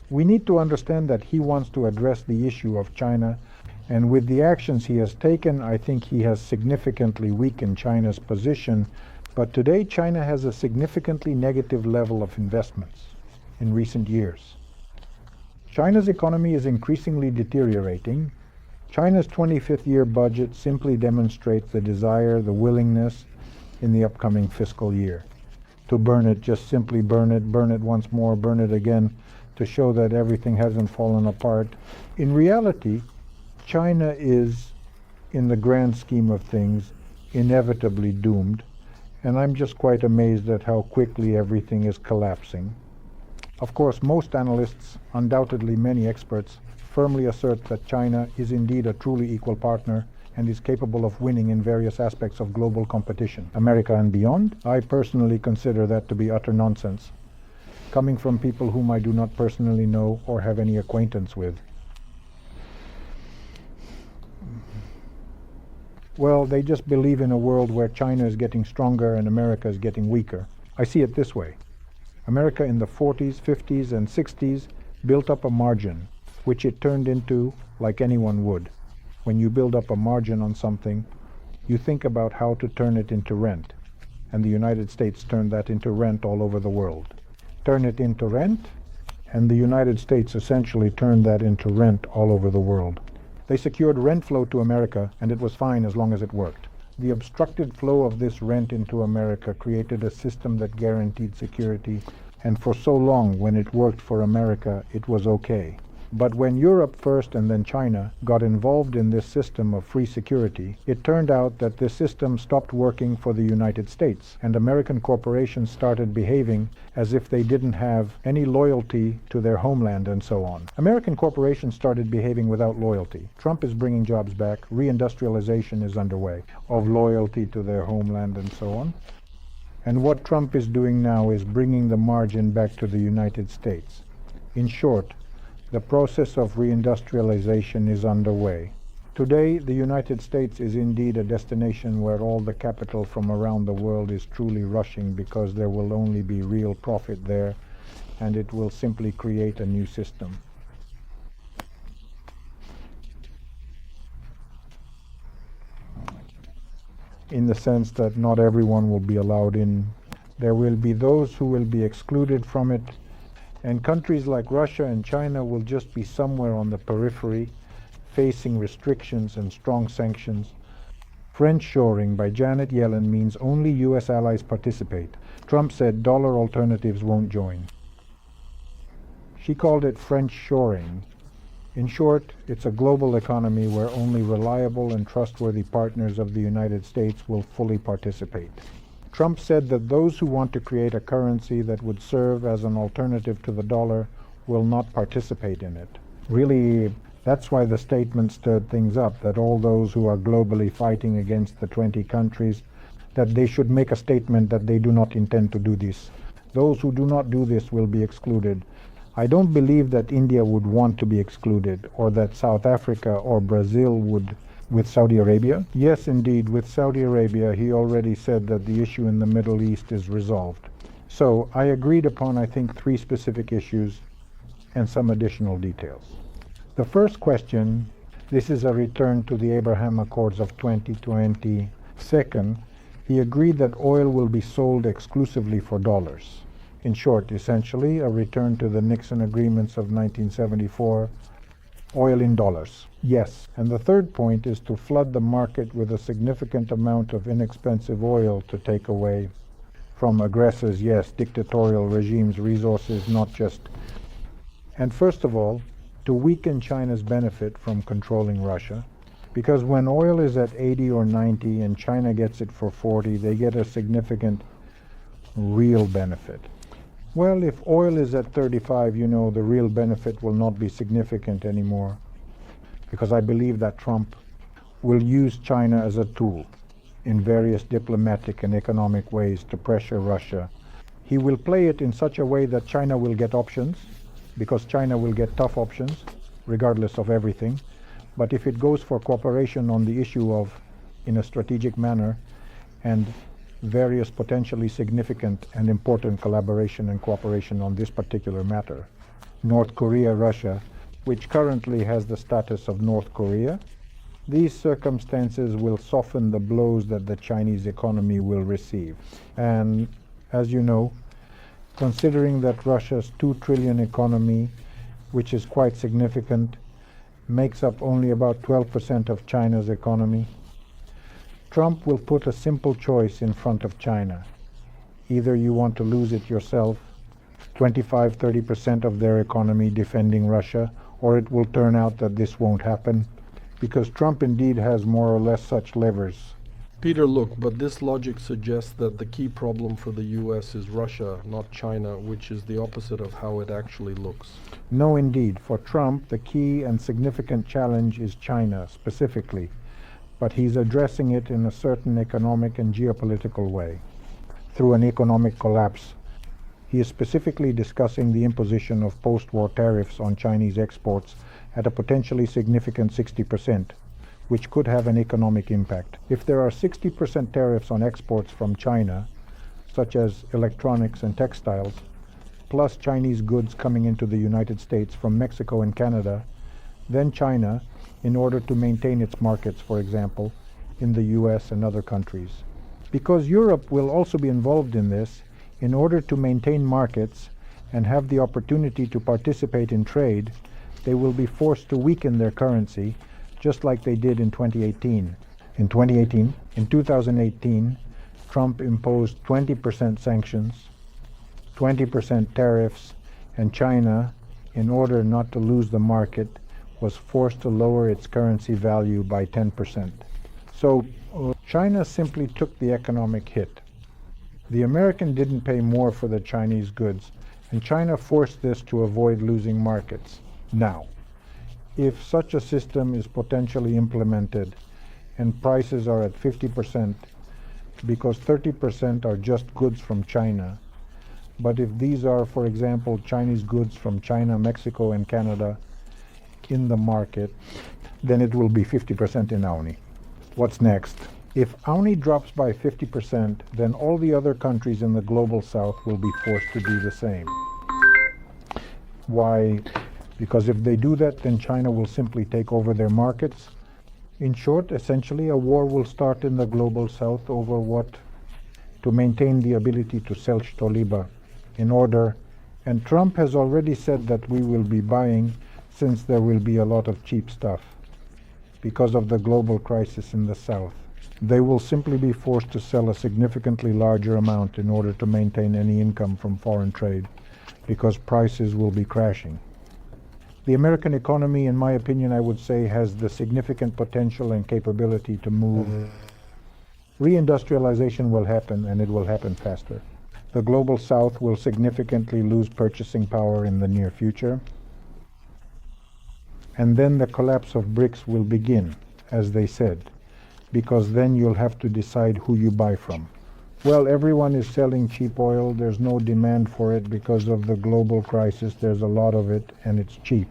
We need to understand that he wants to address the issue of China, and with the actions he has taken, I think he has significantly weakened China's position. But today, China has a significantly negative level of investments in recent years. China's economy is increasingly deteriorating. China's 25th year budget simply demonstrates the desire, the willingness in the upcoming fiscal year to burn it, just simply burn it once more, burn it again, to show that everything hasn't fallen apart. In reality, China is, in the grand scheme of things, inevitably doomed, and I'm just quite amazed at how quickly everything is collapsing. Of course, most analysts, undoubtedly many experts, firmly assert that China is indeed a truly equal partner and is capable of winning in various aspects of global competition. America and beyond, I personally consider that to be utter nonsense, coming from people whom I do not personally know or have any acquaintance with. Well, they just believe in a world where China is getting stronger and America is getting weaker. I see it this way. America in the 40s, 50s, and 60s built up a margin, which it turned into like anyone would. When you build up a margin on something, you think about how to turn it into rent. And the United States turned that into rent all over the world. Turn it into rent, and the United States essentially turned that into rent all over the world. They secured rent flow to America, and it was fine as long as it worked. The obstructed flow of this rent into America created a system that guaranteed security, and for so long, when it worked for America, it was okay. But when Europe first and then China got involved in this system of free security, it turned out that this system stopped working for the United States, and American corporations started behaving as if they didn't have any loyalty to their homeland and so on. American corporations started behaving without loyalty. Trump is bringing jobs back, reindustrialization is underway, of loyalty to their homeland and so on. And what Trump is doing now is bringing the margin back to the United States. In short, the process of reindustrialization is underway. Today, the United States is indeed a destination where all the capital from around the world is truly rushing, because there will only be real profit there, and it will simply create a new system. In the sense that not everyone will be allowed in. There will be those who will be excluded from it, and countries like Russia and China will just be somewhere on the periphery, facing restrictions and strong sanctions. French shoring by Janet Yellen means only US allies participate. Trump said dollar alternatives won't join. She called it French shoring. In short, it's a global economy where only reliable and trustworthy partners of the United States will fully participate. Trump said that those who want to create a currency that would serve as an alternative to the dollar will not participate in it. Really, that's why the statement stirred things up, that all those who are globally fighting against the 20 countries, that they should make a statement that they do not intend to do this. Those who do not do this will be excluded. I don't believe that India would want to be excluded, or that South Africa or Brazil would. With Saudi Arabia? Yes, indeed, with Saudi Arabia, he already said that the issue in the Middle East is resolved. So I agreed upon, I think, 3 specific issues and some additional details. The first question, this is a return to the Abraham Accords of 2020. Second, he agreed that oil will be sold exclusively for dollars. In short, essentially, a return to the Nixon agreements of 1974, oil in dollars. Yes. And the third point is to flood the market with a significant amount of inexpensive oil to take away from aggressors, yes, dictatorial regimes, resources, not just. And first of all, to weaken China's benefit from controlling Russia, because when oil is at 80 or 90 and China gets it for 40, they get a significant real benefit. Well, if oil is at 35, the real benefit will not be significant anymore, because I believe that Trump will use China as a tool in various diplomatic and economic ways to pressure Russia. He will play it in such a way that China will get options, because China will get tough options, regardless of everything. But if it goes for cooperation on the issue of, in a strategic manner, and various potentially significant and important collaboration and cooperation on this particular matter, North Korea, Russia, which currently has the status of North Korea. These circumstances will soften the blows that the Chinese economy will receive. And as you know, considering that Russia's 2 trillion economy, which is quite significant, makes up only about 12% of China's economy, Trump will put a simple choice in front of China. Either you want to lose it yourself, 25-30% of their economy defending Russia, or it will turn out that this won't happen, because Trump indeed has more or less such levers. Peter, look, but this logic suggests that the key problem for the US is Russia, not China, which is the opposite of how it actually looks. No, indeed. For Trump, the key and significant challenge is China, specifically, but he's addressing it in a certain economic and geopolitical way, through an economic collapse. He is specifically discussing the imposition of post-war tariffs on Chinese exports at a potentially significant 60%, which could have an economic impact. If there are 60% tariffs on exports from China, such as electronics and textiles, plus Chinese goods coming into the United States from Mexico and Canada, then China, in order to maintain its markets, for example, in the US and other countries. Because Europe will also be involved in this, in order to maintain markets and have the opportunity to participate in trade, they will be forced to weaken their currency, just like they did in 2018. In 2018, Trump imposed 20% sanctions, 20% tariffs, and China, in order not to lose the market, was forced to lower its currency value by 10%. So China simply took the economic hit. The American didn't pay more for the Chinese goods, and China forced this to avoid losing markets. Now, if such a system is potentially implemented and prices are at 50%, because 30% are just goods from China, but if these are, for example, Chinese goods from China, Mexico, and Canada in the market, then it will be 50% in AUNI. What's next? If AUNI drops by 50%, then all the other countries in the global south will be forced to do the same. Why? Because if they do that, then China will simply take over their markets. In short, essentially, a war will start in the global south over what? To maintain the ability to sell Stoliba in order. And Trump has already said that we will be buying, since there will be a lot of cheap stuff because of the global crisis in the south. They will simply be forced to sell a significantly larger amount in order to maintain any income from foreign trade, because prices will be crashing. The American economy, in my opinion, I would say, has the significant potential and capability to move. Reindustrialization will happen, and it will happen faster. The global south will significantly lose purchasing power in the near future. And then the collapse of BRICS will begin, as they said, because then you'll have to decide who you buy from. Well, everyone is selling cheap oil. There's no demand for it because of the global crisis. There's a lot of it, and it's cheap.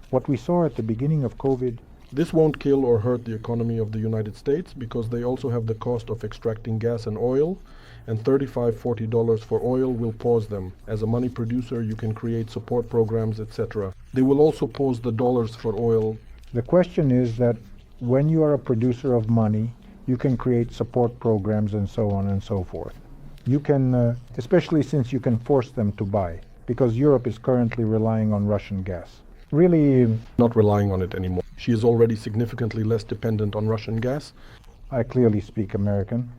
What we saw at the beginning of COVID. This won't kill or hurt the economy of the United States, because they also have the cost of extracting gas and oil, and $35-40 for oil will pause them. As a money producer, you can create support programs, etc. They will also pause the dollars for oil. The question is that when you are a producer of money, you can create support programs and so on and so forth. You can, especially since you can force them to buy, because Europe is currently relying on Russian gas. Really, not relying on it anymore. She is already significantly less dependent on Russian gas. I clearly speak American.